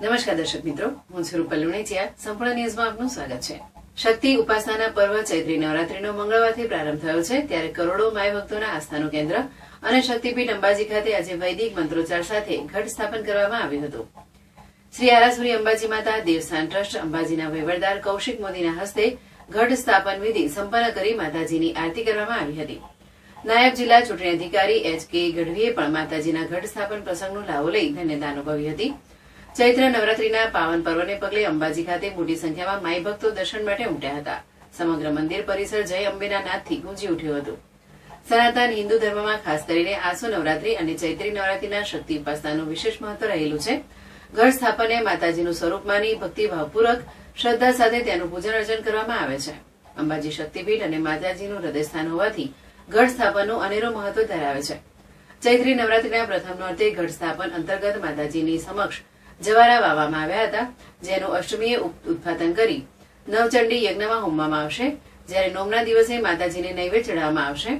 નમસ્કાર દર્શક મિત્રો, હું છું રૂપલ લુણેચિયા. સંપૂર્ણ ન્યૂઝમાં આપનું સ્વાગત છે. શક્તિ ઉપાસનાના પર્વ ચૈત્રી નવરાત્રીનો મંગળવારથી પ્રારંભ થયો છે, ત્યારે કરોડો માય ભક્તોના આસ્થાનું કેન્દ્ર અને શક્તિપીઠ અંબાજી ખાતે આજે વૈદિક મંત્રોચ્ચાર સાથે ઘટ સ્થાપન કરવામાં આવ્યું હતું. શ્રી આરાસુરી અંબાજી માતા દેવસ્થાન ટ્રસ્ટ અંબાજીના વહીવટદાર કૌશિક મોદીના હસ્તે ઘટ સ્થાપન વિધિ સંપન્ન કરી માતાજીની આરતી કરવામાં આવી હતી. નાયબ જિલ્લા ચૂંટણી અધિકારી એચ.કે. ગઢવીએ પણ માતાજીના ઘટ સ્થાપન પ્રસંગનો લાવો લઈ ધન્યતા અનુભવી હતી. ચૈત્ર નવરાત્રીના પાવન પર્વને પગલે અંબાજી ખાતે મોટી સંખ્યામાં માઈ ભક્તો દર્શન માટે ઉમટ્યા હતા. સમગ્ર મંદિર પરિસર જય અંબેના નાદથી ગુંજી ઉઠ્યું હતું. સનાતન હિન્દુ ધર્મમાં ખાસ કરીને આસો નવરાત્રી અને ચૈત્રી નવરાત્રીના શક્તિ ઉપાસનાનું વિશેષ મહત્વ રહેલું છે. ઘટ સ્થાપને માતાજીનું સ્વરૂપ માની ભક્તિભાવપૂર્વક શ્રદ્ધા સાથે તેનું પૂજન અર્ચન કરવામાં આવે છે. અંબાજી શક્તિપીઠ અને માતાજીનું હૃદયસ્થાન હોવાથી ઘટ સ્થાપનનું અનેરું મહત્વ ધરાવે છે. ચૈત્રી નવરાત્રીના પ્રથમ નોરતે ઘટ સ્થાપન અંતર્ગત માતાજીની સમક્ષ જવારા વાવવામાં આવ્યા હતા, જેનું અષ્ટમીએ ઉદ્ઘાટન કરી નવચંડી યજ્ઞમાં હોમવામાં આવશે. જ્યારે નોમના દિવસે માતાજીને નૈવેદ્ય ચડાવવામાં આવશે.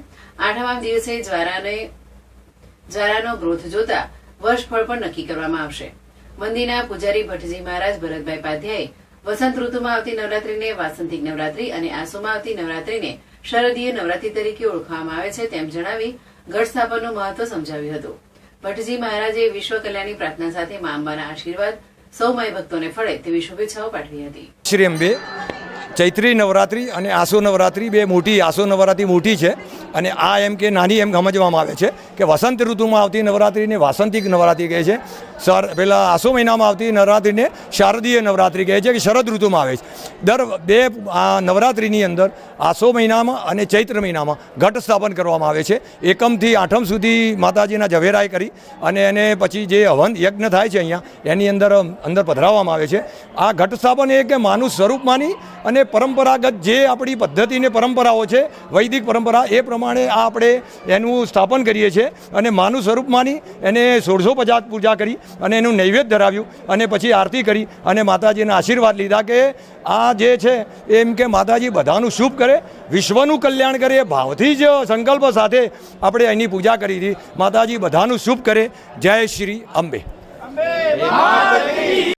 આઠમા દિવસે જ્વારાનો ગ્રોથ જોતા વર્ષફળ પણ નક્કી કરવામાં આવશે. મંદિરના પૂજારી ભટ્ટજી મહારાજ ભરતભાઈ પાધ્યાએ વસંત ઋતુમાં આવતી નવરાત્રીને વાસંતિક નવરાત્રી અને આસોમાં આવતી નવરાત્રીને શરદીય નવરાત્રી તરીકે ઓળખવામાં આવે છે તેમ જણાવી ઘટ સ્થાપનનું મહત્વ સમજાવ્યું હતું. ભટ્ટજી મહારાજે વિશ્વ કલ્યાણની પ્રાર્થના સાથે મા અંબાના આશીર્વાદ સૌ માય ભક્તોને ફળે તેવી શુભેચ્છાઓ પાઠવી હતી. શ્રી અંબે ચૈત્રી નવરાત્રી અને આસો નવરાત્રી બે મોટી, આસો નવરાત્રી મોટી છે અને આ એમ કે નાની એમ સમજવામાં આવે છે કે વસંત ઋતુમાં આવતી નવરાત્રીને વાસંતિક નવરાત્રી કહે છે. પહેલાં આસો મહિનામાં આવતી નવરાત્રીને શારદીય નવરાત્રી કહે છે કે શરદ ઋતુમાં આવે છે. દર બે નવરાત્રિની અંદર આસો મહિનામાં અને ચૈત્ર મહિનામાં ઘટ સ્થાપન કરવામાં આવે છે. એકમથી આઠમ સુધી માતાજીના ઝવેરાય કરી અને એને પછી જે હવન યજ્ઞ થાય છે અહીંયા એની અંદર પધરાવવામાં આવે છે. આ ઘટ સ્થાપન એ કે માનું સ્વરૂપ માની અને પરંપરાગત જે આપણી પદ્ધતિને પરંપરાઓ છે વૈદિક પરંપરા એ પ્રમાણે આ આપણે એનું સ્થાપન કરીએ છીએ અને માનું સ્વરૂપ માની એને 1650 પૂજા કરી અને એનું નૈવેદ્ય ધરાવ્યું અને પછી આરતી કરી અને માતાજીના આશીર્વાદ લીધા કે આ જે છે એમ કે માતાજી બધાનું શુભ કરે, વિશ્વનું કલ્યાણ કરે. ભાવથી જ સંકલ્પ સાથે આપણે એની પૂજા કરી હતી. માતાજી બધાનું શુભ કરે. જય શ્રી અંબે.